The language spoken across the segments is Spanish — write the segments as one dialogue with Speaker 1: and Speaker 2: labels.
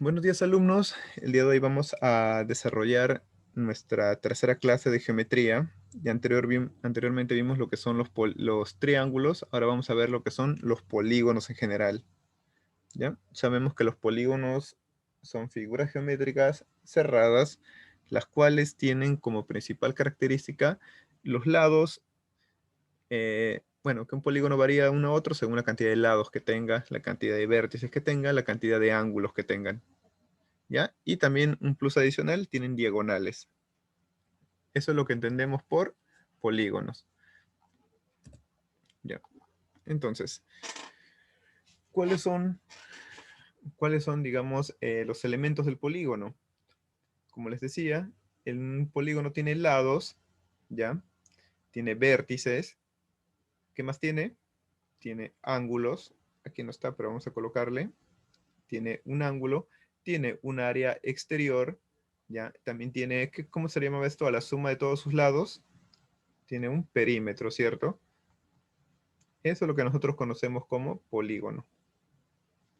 Speaker 1: Buenos días, alumnos. El día de hoy vamos a desarrollar nuestra tercera clase de geometría. Ya anteriormente vimos lo que son los triángulos. Ahora vamos a ver lo que son los polígonos en general. ¿Ya? Sabemos que los polígonos son figuras geométricas cerradas, las cuales tienen como principal característica los lados. Bueno, que un polígono varía de uno a otro según la cantidad de lados que tenga, la cantidad de vértices que tenga, la cantidad de ángulos que tengan. ¿Ya? Y también un plus adicional, tienen diagonales. Eso es lo que entendemos por polígonos. ¿Ya? Entonces, ¿cuáles son, digamos, los elementos del polígono? Como les decía, un polígono tiene lados, ¿ya? Tiene vértices. ¿Qué más tiene? Tiene ángulos. Aquí no está, pero vamos a colocarle. Tiene un ángulo. Tiene un área exterior, ¿ya? También tiene, ¿cómo se llama esto? A la suma de todos sus lados. Tiene un perímetro, ¿cierto? Eso es lo que nosotros conocemos como polígono.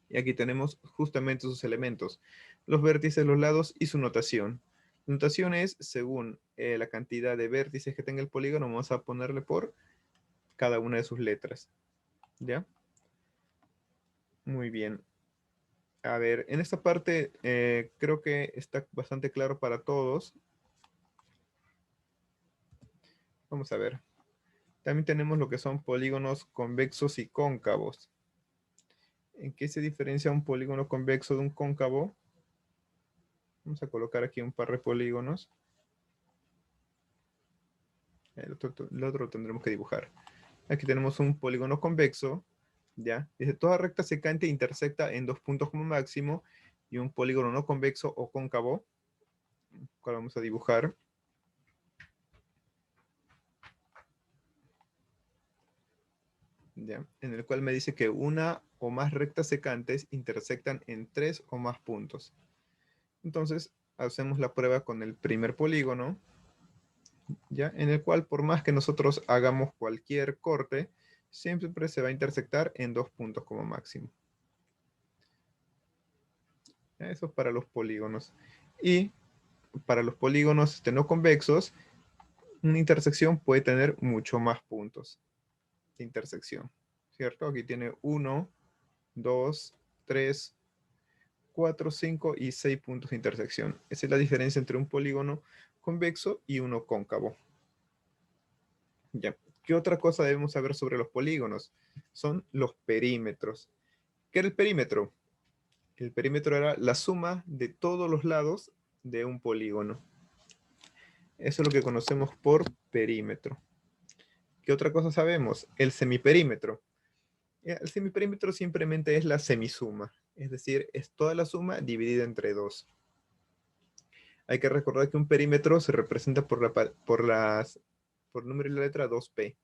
Speaker 1: Y aquí tenemos justamente sus elementos, los vértices, los lados y su notación. La notación es según la cantidad de vértices que tenga el polígono, vamos a ponerle por cada una de sus letras. ¿Ya? Muy bien. A ver, en esta parte creo que está bastante claro para todos. Vamos a ver. También tenemos lo que son polígonos convexos y cóncavos. ¿En qué se diferencia un polígono convexo de un cóncavo? Vamos a colocar aquí un par de polígonos. El otro lo tendremos que dibujar. Aquí tenemos un polígono convexo, ¿ya? Dice, toda recta secante intersecta en dos puntos como máximo, y un polígono no convexo o cóncavo, cual vamos a dibujar. ¿Ya? En el cual me dice que una o más rectas secantes intersectan en tres o más puntos. Entonces, hacemos la prueba con el primer polígono, ¿ya? En el cual por más que nosotros hagamos cualquier corte, siempre se va a intersectar en dos puntos como máximo. ¿Ya? Eso es para los polígonos. Y para los polígonos no convexos, una intersección puede tener mucho más puntos de intersección, ¿cierto? Aquí tiene 1, 2, 3, 4, 5 y 6 puntos de intersección. Esa es la diferencia entre un polígono convexo y uno cóncavo. Ya. ¿Qué otra cosa debemos saber sobre los polígonos? Son los perímetros. ¿Qué era el perímetro? El perímetro era la suma de todos los lados de un polígono. Eso es lo que conocemos por perímetro. ¿Qué otra cosa sabemos? El semiperímetro. El semiperímetro simplemente es la semisuma, es decir, es toda la suma dividida entre dos. Hay que recordar que un perímetro se representa por el número y la letra 2p,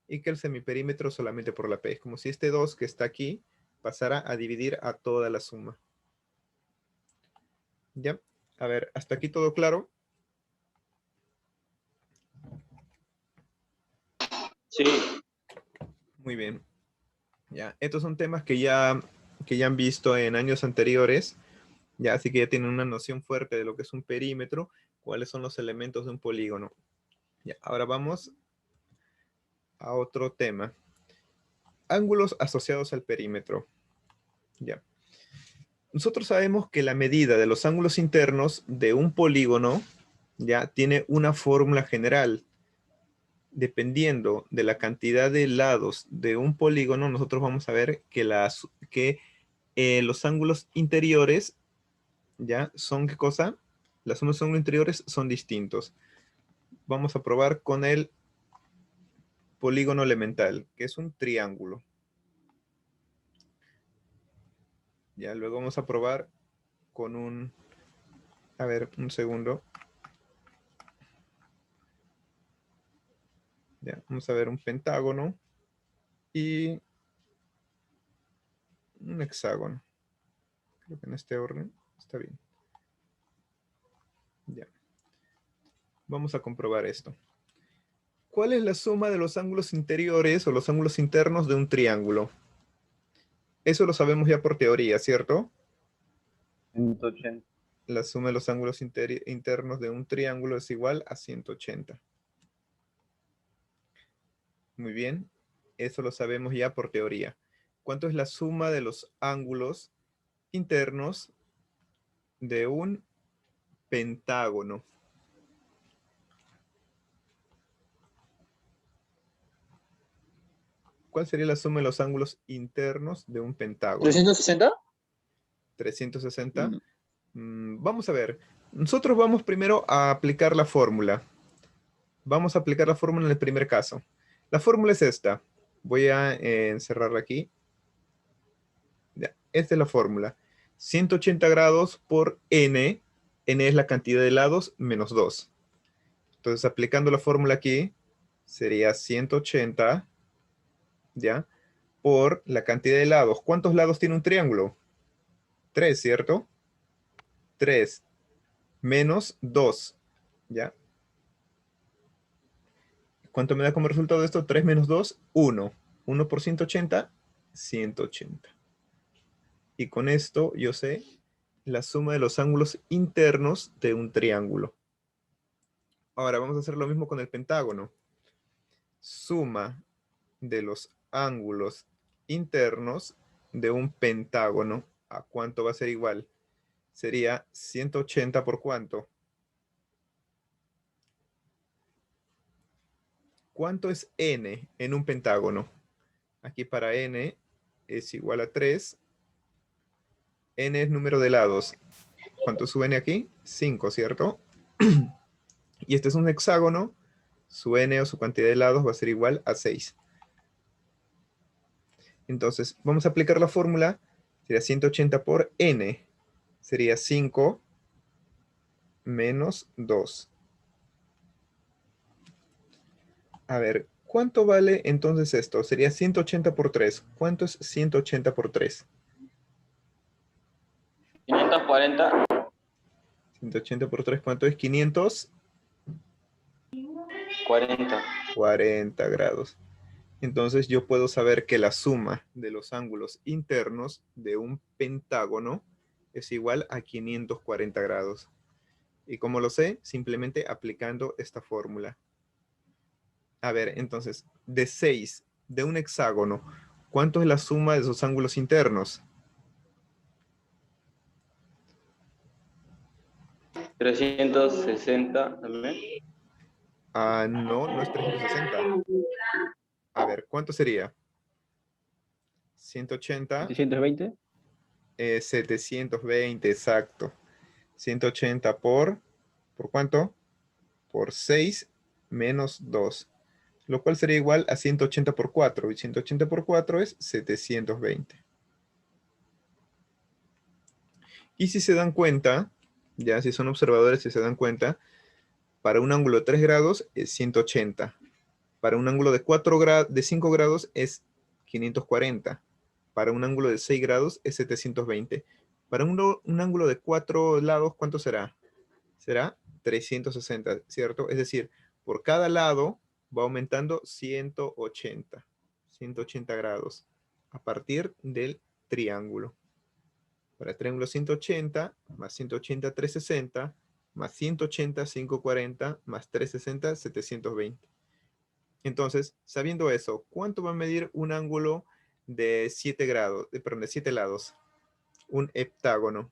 Speaker 1: y que el semiperímetro solamente por la p. Es como si este 2 que está aquí pasara a dividir a toda la suma. ¿Ya? A ver, ¿hasta aquí todo claro?
Speaker 2: Sí.
Speaker 1: Muy bien. Ya, estos son temas que ya han visto en años anteriores, ya, así que ya tienen una noción fuerte de lo que es un perímetro, cuáles son los elementos de un polígono. Ya, ahora vamos a otro tema. Ángulos asociados al perímetro. Ya. Nosotros sabemos que la medida de los ángulos internos de un polígono ya tiene una fórmula general. Dependiendo de la cantidad de lados de un polígono, nosotros vamos a ver que los ángulos interiores ya son ¿qué cosa? Los ángulos interiores son distintos. Vamos a probar con el polígono elemental, que es un triángulo. Ya, luego vamos a probar con a ver, un segundo. Ya, vamos a ver un pentágono y un hexágono. Creo que en este orden está bien. Ya. Vamos a comprobar esto. ¿Cuál es la suma de los ángulos interiores o los ángulos internos de un triángulo? Eso lo sabemos ya por teoría, ¿cierto?
Speaker 2: 180.
Speaker 1: La suma de los ángulos internos de un triángulo es igual a 180. Muy bien, eso lo sabemos ya por teoría. ¿Cuánto es la suma de los ángulos internos de un pentágono? ¿Cuál sería la suma de los ángulos internos de un pentágono?
Speaker 3: ¿360?
Speaker 1: 360. Vamos a ver. Nosotros vamos primero a aplicar la fórmula. Vamos a aplicar la fórmula en el primer caso. La fórmula es esta. Voy a encerrarla aquí. Ya, esta es la fórmula. 180 grados por n. N es la cantidad de lados menos 2. Entonces, aplicando la fórmula aquí, sería 180, ¿ya? Por la cantidad de lados. ¿Cuántos lados tiene un triángulo? 3, ¿cierto? 3 menos 2, ¿ya? ¿Cuánto me da como resultado de esto? 3 menos 2, 1. 1 por 180, 180. Y con esto yo sé la suma de los ángulos internos de un triángulo. Ahora vamos a hacer lo mismo con el pentágono. Suma de los ángulos internos de un pentágono. ¿A cuánto va a ser igual? Sería 180 por ¿cuánto? ¿Cuánto es n en un pentágono? Aquí para n es igual a 3. N es número de lados. ¿Cuánto sube n aquí? 5, ¿cierto? Y este es un hexágono. Su n o su cantidad de lados va a ser igual a 6. Entonces, vamos a aplicar la fórmula. Sería 180 por n. Sería 5 menos 2. A ver, ¿cuánto vale entonces esto? Sería 180 por 3. ¿Cuánto es 180 por 3?
Speaker 3: 540.
Speaker 1: 180 por 3, ¿cuánto es? 540
Speaker 3: 40.
Speaker 1: grados. Entonces yo puedo saber que la suma de los ángulos internos de un pentágono es igual a 540 grados. ¿Y cómo lo sé? Simplemente aplicando esta fórmula. A ver, entonces, de 6 de un hexágono, ¿cuánto es la suma de esos ángulos internos?
Speaker 3: 360 también.
Speaker 1: Ah, no, no es 360. A ver, ¿cuánto sería? 180.
Speaker 2: 720.
Speaker 1: 720, exacto. 180 ¿por cuánto? Por 6 menos 2. Lo cual sería igual a 180 por 4. Y 180 por 4 es 720. Y si se dan cuenta, ya si son observadores y se dan cuenta, para un ángulo de 3 grados es 180. Para un ángulo de 5 grados es 540. Para un ángulo de 6 grados es 720. Para un ángulo de 4 lados, ¿cuánto será? Será 360, ¿cierto? Es decir, por cada lado va aumentando 180 grados a partir del triángulo. Para el triángulo 180, más 180, 360, más 180, 540, más 360, 720. Entonces, sabiendo eso, ¿cuánto va a medir un ángulo de 7 grados, perdón, de 7 lados? Un heptágono.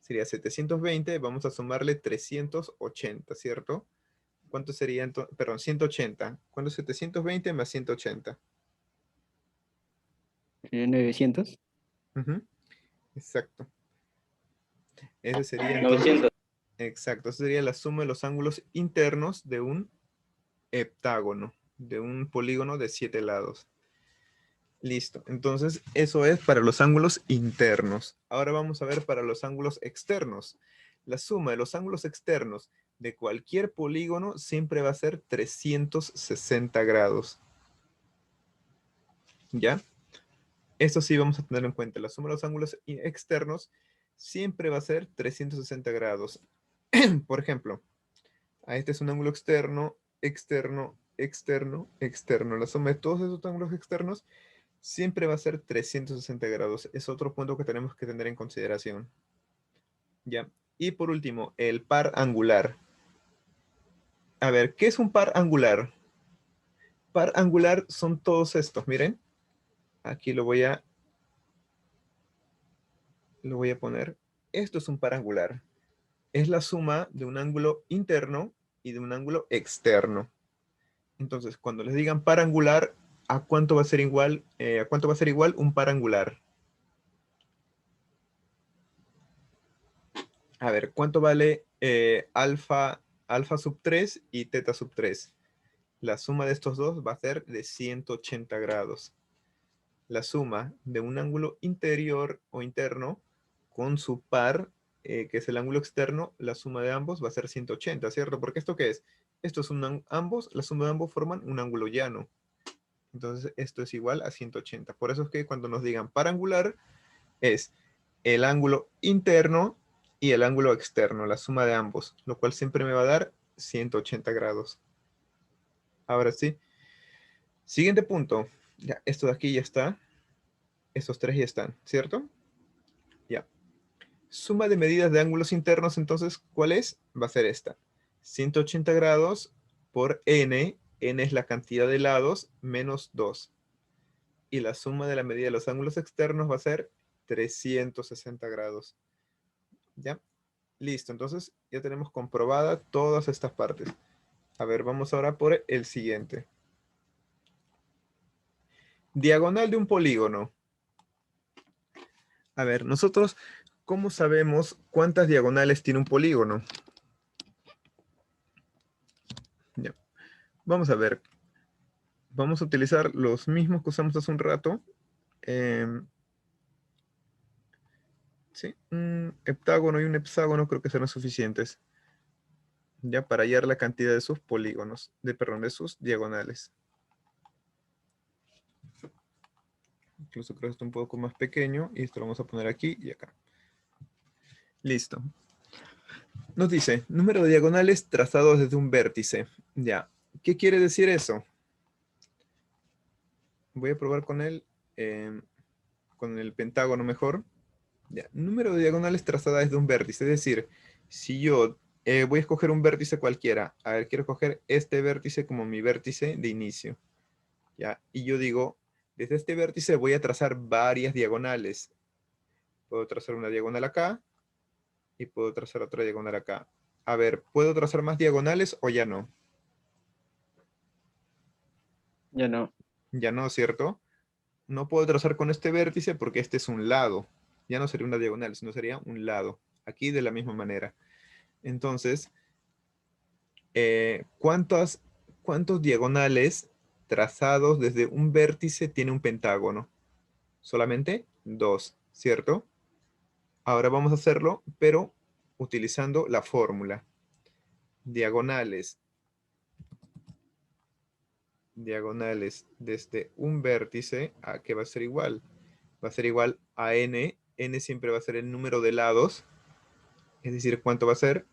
Speaker 1: Sería 720, vamos a sumarle 380, ¿cierto? ¿Cuánto sería entonces? Perdón, 180. ¿Cuánto es 720 más 180?
Speaker 2: 900.
Speaker 1: Exacto. Ese sería entonces,
Speaker 3: 900.
Speaker 1: exacto, esa sería la suma de los ángulos internos de un heptágono, de un polígono de 7 lados. Listo, entonces eso es para los ángulos internos. Ahora vamos a ver para los ángulos externos. La suma de los ángulos externos de cualquier polígono siempre va a ser 360 grados. ¿Ya? Esto sí vamos a tener en cuenta. La suma de los ángulos externos siempre va a ser 360 grados. Por ejemplo, este es un ángulo externo, externo, externo, externo. La suma de todos esos ángulos externos siempre va a ser 360 grados. Es otro punto que tenemos que tener en consideración. ¿Ya? Y por último, el par angular. A ver, ¿qué es un par angular? Par angular son todos estos, miren. Aquí lo voy a poner. Esto es un par angular. Es la suma de un ángulo interno y de un ángulo externo. Entonces, cuando les digan par angular, ¿a cuánto va a ser igual? ¿A cuánto va a ser igual un par angular? A ver, ¿cuánto vale alfa sub 3 y teta sub 3? La suma de estos dos va a ser de 180 grados. La suma de un ángulo interior o interno con su par, que es el ángulo externo, la suma de ambos va a ser 180, ¿cierto? Porque ¿esto qué es? Esto es la suma de ambos forman un ángulo llano. Entonces esto es igual a 180. Por eso es que cuando nos digan par angular es el ángulo interno y el ángulo externo, la suma de ambos, lo cual siempre me va a dar 180 grados. Ahora sí. Siguiente punto. Ya, esto de aquí ya está. Estos tres ya están, ¿cierto? Ya. Suma de medidas de ángulos internos, entonces, ¿cuál es? Va a ser esta. 180 grados por n. N es la cantidad de lados menos 2. Y la suma de la medida de los ángulos externos va a ser 360 grados. ¿Ya? Listo, entonces ya tenemos comprobada todas estas partes. A ver, vamos ahora por el siguiente. Diagonal de un polígono. A ver, nosotros, ¿cómo sabemos cuántas diagonales tiene un polígono? Ya. Vamos a ver. Vamos a utilizar los mismos que usamos hace un rato. Sí, un heptágono y un hexágono creo que serán suficientes. Ya para hallar la cantidad de sus polígonos, perdón, de sus diagonales. Incluso creo que está un poco más pequeño y esto lo vamos a poner aquí y acá. Listo. Nos dice, número de diagonales trazados desde un vértice. Ya. ¿Qué quiere decir eso? Voy a probar con el pentágono mejor. Ya. Número de diagonales trazadas desde un vértice. Es decir, si yo voy a escoger un vértice cualquiera. A ver, quiero escoger este vértice como mi vértice de inicio. ¿Ya? Y yo digo, desde este vértice voy a trazar varias diagonales. Puedo trazar una diagonal acá y puedo trazar otra diagonal acá. A ver, ¿puedo trazar más diagonales o ya no?
Speaker 2: Ya no.
Speaker 1: Ya no, ¿cierto? No puedo trazar con este vértice porque este es un lado. Ya no sería una diagonal, sino sería un lado. Aquí de la misma manera. Entonces, ¿cuántos diagonales trazados desde un vértice tiene un pentágono? Solamente 2, ¿cierto? Ahora vamos a hacerlo, pero utilizando la fórmula. Diagonales desde un vértice, ¿a qué va a ser igual? Va a ser igual a n. N siempre va a ser el número de lados. Es decir, ¿cuánto va a ser?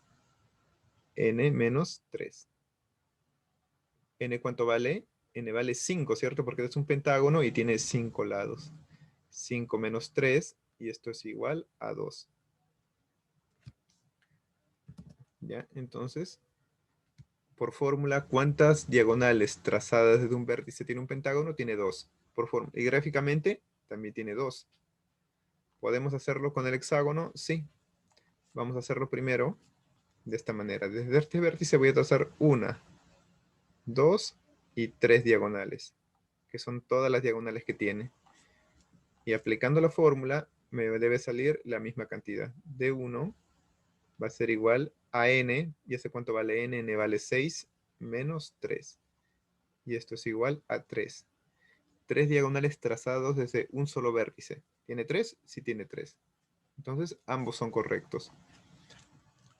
Speaker 1: N menos 3. N, ¿cuánto vale? N vale 5, ¿cierto? Porque es un pentágono y tiene 5 lados. 5 menos 3, y esto es igual a 2. ¿Ya? Entonces, por fórmula, ¿cuántas diagonales trazadas desde un vértice tiene un pentágono? Tiene 2. Por fórmula. Y gráficamente también tiene 2. ¿Podemos hacerlo con el hexágono? Sí. Vamos a hacerlo primero de esta manera. Desde este vértice voy a trazar 1, 2 y 3 diagonales, que son todas las diagonales que tiene. Y aplicando la fórmula, me debe salir la misma cantidad. D1 va a ser igual a n, ya sé cuánto vale n, n vale 6 menos 3. Y esto es igual a 3. 3 diagonales trazados desde un solo vértice. ¿Tiene 3? Sí tiene 3. Entonces, ambos son correctos.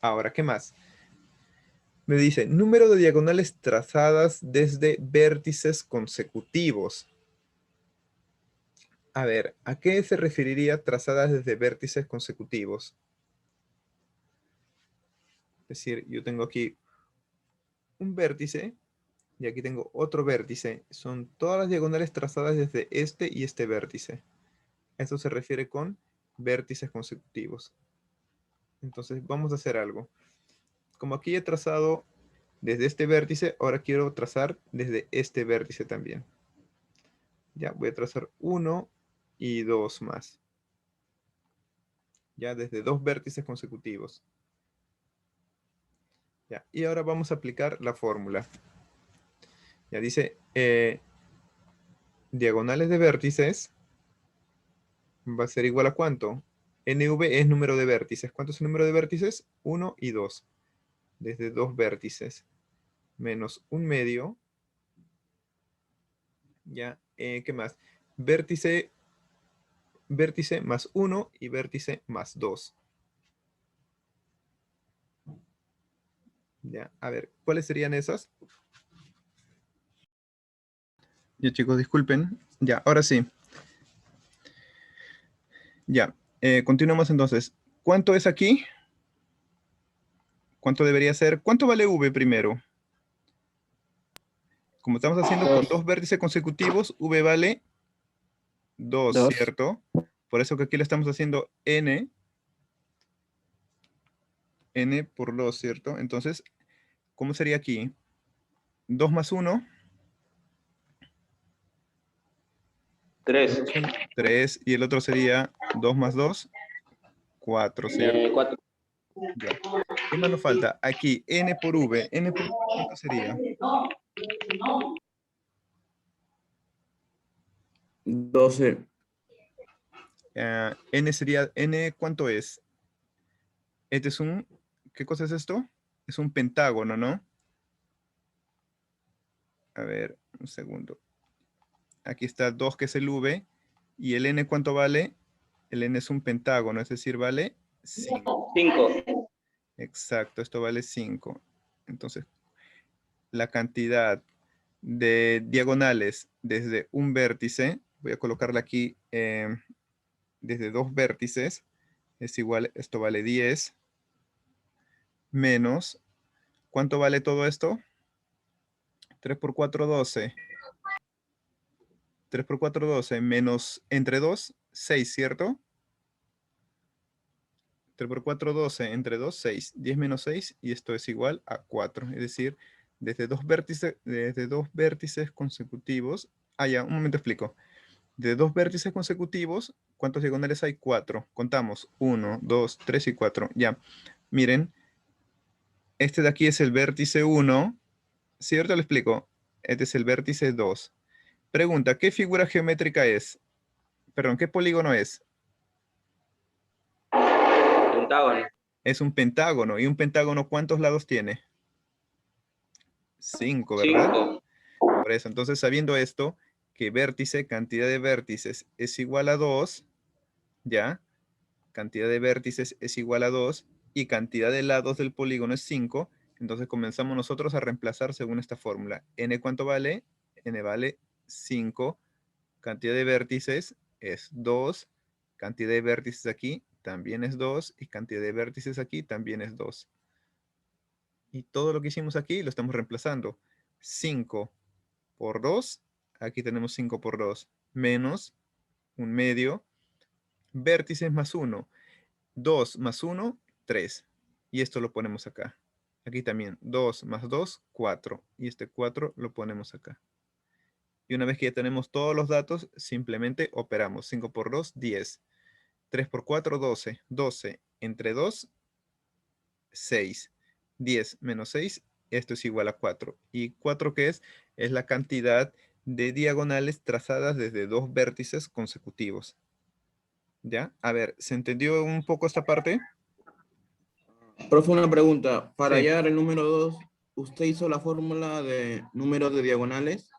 Speaker 1: Ahora, ¿qué más? Me dice, número de diagonales trazadas desde vértices consecutivos. A ver, ¿a qué se referiría trazadas desde vértices consecutivos? Es decir, yo tengo aquí un vértice Y aquí tengo otro vértice. Son todas las diagonales trazadas desde este y este vértice. Esto se refiere con vértices consecutivos. Entonces vamos a hacer algo. Como aquí he trazado desde este vértice, ahora quiero trazar desde este vértice también. Ya, voy a trazar 1 y 2 más. Ya, desde 2 vértices consecutivos. Ya, y ahora vamos a aplicar la fórmula. Ya dice, diagonales de vértices va a ser igual a ¿cuánto? NV es número de vértices. ¿Cuánto es el número de vértices? 1 y 2. Desde 2 vértices. Menos un medio. Ya, ¿qué más? Vértice más 1 y vértice más 2. Ya, a ver, ¿cuáles serían esas? Ya, chicos, disculpen. Ya, ahora sí. Ya, continuamos entonces. ¿Cuánto es aquí? ¿Cuánto debería ser? ¿Cuánto vale V primero? Como estamos haciendo con 2 vértices consecutivos, V vale 2,
Speaker 2: 2.
Speaker 1: ¿cierto? Por eso que aquí le estamos haciendo N por 2, ¿cierto? Entonces, ¿cómo sería aquí? 2 más 1.
Speaker 3: 3.
Speaker 1: 3. Y el otro sería 2 más 2. 4, ¿cierto?
Speaker 3: 4.
Speaker 1: Ya. ¿Qué más nos falta? Aquí, N por V. N por V, ¿cuánto sería?
Speaker 4: 12.
Speaker 1: N sería, N, ¿cuánto es? Este es un, ¿qué cosa es esto? Es un pentágono, ¿no? A ver, un segundo. Aquí está 2, que es el V. ¿Y el N cuánto vale? El N es un pentágono, es decir, vale 5.
Speaker 3: 5.
Speaker 1: Exacto, esto vale 5. Entonces, la cantidad de diagonales desde un vértice, voy a colocarla aquí, desde 2 vértices, es igual, esto vale 10, menos, ¿cuánto vale todo esto? 3 por 4, 12. 3 por 4, 12, menos entre 2, 6, ¿cierto? 3 por 4, 12, entre 2, 6. 10 menos 6, y esto es igual a 4. Es decir, desde dos vértices consecutivos. Ah, ya, un momento explico. De 2 vértices consecutivos, ¿cuántos diagonales hay? 4. Contamos. 1, 2, 3 y 4. Ya, miren. Este de aquí es el vértice 1. ¿Cierto? Le explico. Este es el vértice 2. Pregunta, ¿qué figura geométrica es? Perdón, ¿qué polígono es?
Speaker 3: Pentágono.
Speaker 1: Es un pentágono. ¿Y un pentágono cuántos lados tiene? 5, ¿verdad?
Speaker 3: 5.
Speaker 1: Por eso, entonces sabiendo esto, que vértice, cantidad de vértices es igual a 2, ¿ya? Cantidad de vértices es igual a 2 y cantidad de lados del polígono es 5, entonces comenzamos nosotros a reemplazar según esta fórmula. N, ¿cuánto vale? N vale 5, cantidad de vértices es 2, cantidad de vértices aquí también es 2 y cantidad de vértices aquí también es 2. Y todo lo que hicimos aquí lo estamos reemplazando. 5 por 2, aquí tenemos 5 por 2, menos un medio, vértices más 1, 2 más 1, 3. Y esto lo ponemos acá. Aquí también, 2 más 2, 4. Y este 4 lo ponemos acá. Y una vez que ya tenemos todos los datos, simplemente operamos. 5 por 2, 10. 3 por 4, 12. 12 entre 2, 6. 10 menos 6, esto es igual a 4. ¿Y 4 qué es? Es la cantidad de diagonales trazadas desde 2 vértices consecutivos. ¿Ya? A ver, ¿se entendió un poco esta parte?
Speaker 4: Profe, una pregunta. Para
Speaker 1: Sí.
Speaker 4: hallar el número 2, ¿usted hizo la fórmula de números de diagonales?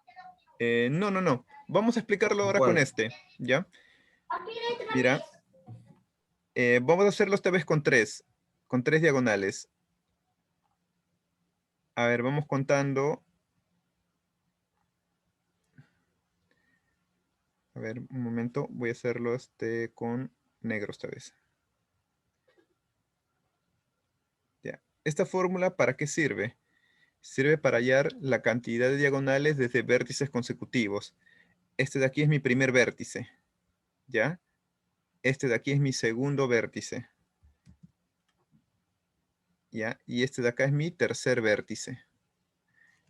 Speaker 1: No. Vamos a explicarlo ahora con
Speaker 4: ¿Cuál?
Speaker 1: este, ¿ya? Mira, vamos a hacerlo esta vez con 3 diagonales. A ver, vamos contando. A ver, un momento, voy a hacerlo con negro esta vez. Ya. ¿Esta fórmula para qué sirve? Sirve para hallar la cantidad de diagonales desde vértices consecutivos. Este de aquí es mi primer vértice, ¿ya? Este de aquí es mi segundo vértice, ¿ya? Y este de acá es mi tercer vértice.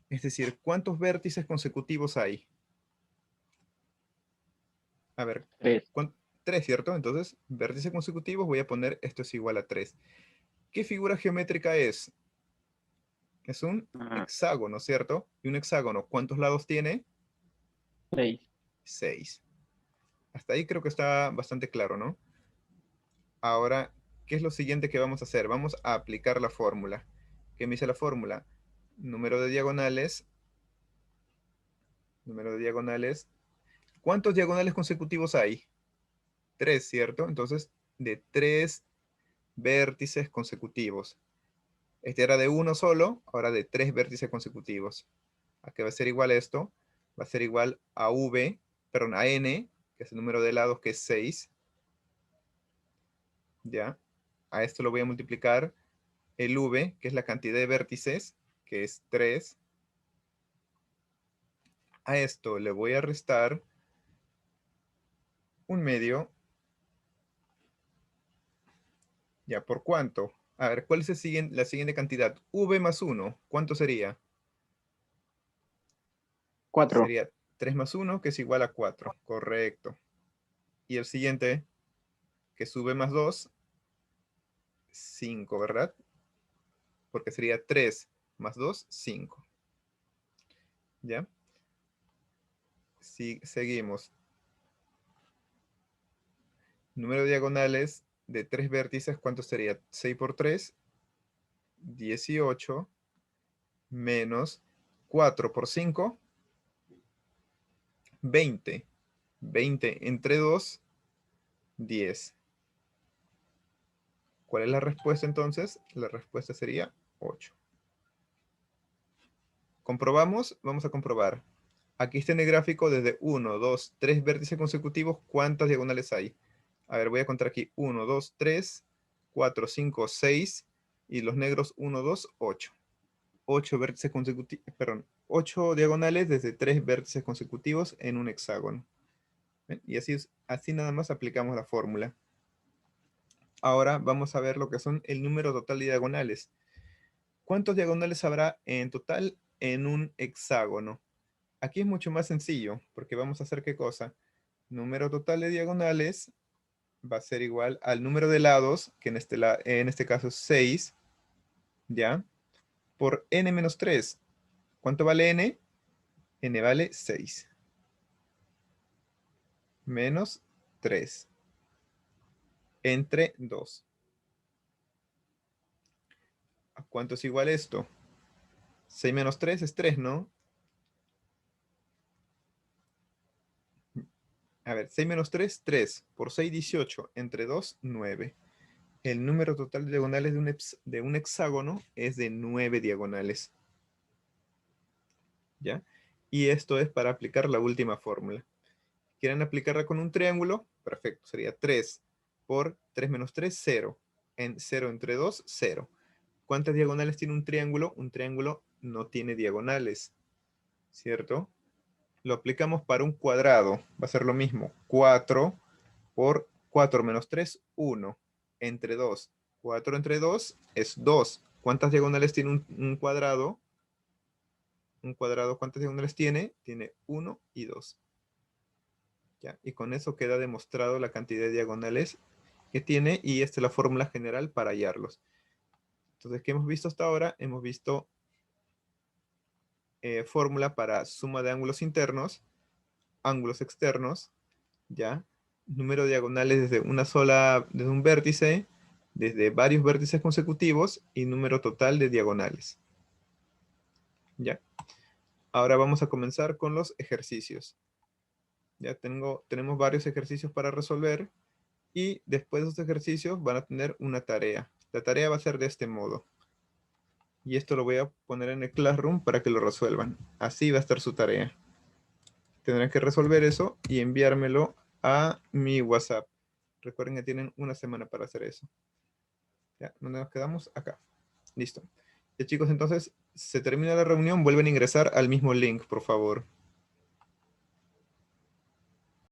Speaker 1: Es decir, ¿cuántos vértices consecutivos hay? A ver,
Speaker 2: 3.
Speaker 1: 3, ¿cierto? Entonces, vértices consecutivos, voy a poner esto es igual a 3. ¿Qué figura geométrica es? Es un hexágono, ¿cierto? Y un hexágono, ¿cuántos lados tiene?
Speaker 2: 6.
Speaker 1: 6. Hasta ahí creo que está bastante claro, ¿no? Ahora, ¿qué es lo siguiente que vamos a hacer? Vamos a aplicar la fórmula. ¿Qué me dice la fórmula? Número de diagonales. Número de diagonales. ¿Cuántos diagonales consecutivos hay? 3, ¿cierto? Entonces, de 3 vértices consecutivos. Este era de uno solo, ahora de 3 vértices consecutivos. ¿A qué va a ser igual esto? Va a ser igual a a n, que es el número de lados, que es 6. ¿Ya? A esto lo voy a multiplicar el v, que es la cantidad de vértices, que es 3. A esto le voy a restar un medio. ¿Ya? ¿Por cuánto? A ver, ¿cuál es la siguiente cantidad? V más 1, ¿cuánto sería?
Speaker 2: 4.
Speaker 1: Sería 3 más 1, que es igual a 4. Correcto. Y el siguiente, que es v más 2, 5, ¿verdad? Porque sería 3 más 2, 5. ¿Ya? Seguimos. Número de diagonales de 3 vértices, ¿cuánto sería? 6 por 3, 18, menos 4 por 5, 20. 20 entre 2, 10. ¿Cuál es la respuesta entonces? La respuesta sería 8. ¿Comprobamos? Vamos a comprobar. Aquí está en el gráfico desde 1, 2, 3 vértices consecutivos. ¿Cuántas diagonales hay? A ver, voy a contar aquí. 1, 2, 3, 4, 5, 6. Y los negros 1, 2, 8. 8 vértices consecutivos, perdón, 8 diagonales desde 3 vértices consecutivos en un hexágono. ¿Ven? Y así nada más aplicamos la fórmula. Ahora vamos a ver lo que son el número total de diagonales. ¿Cuántos diagonales habrá en total en un hexágono? Aquí es mucho más sencillo, porque vamos a hacer ¿qué cosa? Número total de diagonales va a ser igual al número de lados, que en este caso es 6, ¿ya? Por n menos 3. ¿Cuánto vale n? N vale 6. Menos 3. Entre 2. ¿A cuánto es igual esto? 6 menos 3 es 3, ¿no? A ver, 6 menos 3, 3. Por 6, 18. Entre 2, 9. El número total de diagonales de un hexágono es de 9 diagonales. ¿Ya? Y esto es para aplicar la última fórmula. ¿Quieren aplicarla con un triángulo? Perfecto, sería 3 por 3 menos 3, 0. 0 entre 2, 0. ¿Cuántas diagonales tiene un triángulo? Un triángulo no tiene diagonales, ¿cierto? Lo aplicamos para un cuadrado. Va a ser lo mismo. 4 por 4 menos 3, 1. Entre 2. 4 entre 2 es 2. ¿Cuántas diagonales tiene un cuadrado? Un cuadrado, ¿cuántas diagonales tiene? Tiene 1 y 2. ¿Ya? Y con eso queda demostrado la cantidad de diagonales que tiene y esta es la fórmula general para hallarlos. Entonces, ¿qué hemos visto hasta ahora? Hemos visto fórmula para suma de ángulos internos, ángulos externos, ¿ya? Número de diagonales desde un vértice, desde varios vértices consecutivos y número total de diagonales. ¿Ya? Ahora vamos a comenzar con los ejercicios. Ya tenemos varios ejercicios para resolver y después de esos ejercicios van a tener una tarea. La tarea va a ser de este modo. Y esto lo voy a poner en el Classroom para que lo resuelvan. Así va a estar su tarea. Tendrán que resolver eso y enviármelo a mi WhatsApp. Recuerden que tienen una semana para hacer eso. ¿Ya? ¿Dónde nos quedamos? Acá. Listo. Ya chicos, entonces se termina la reunión, vuelven a ingresar al mismo link, por favor.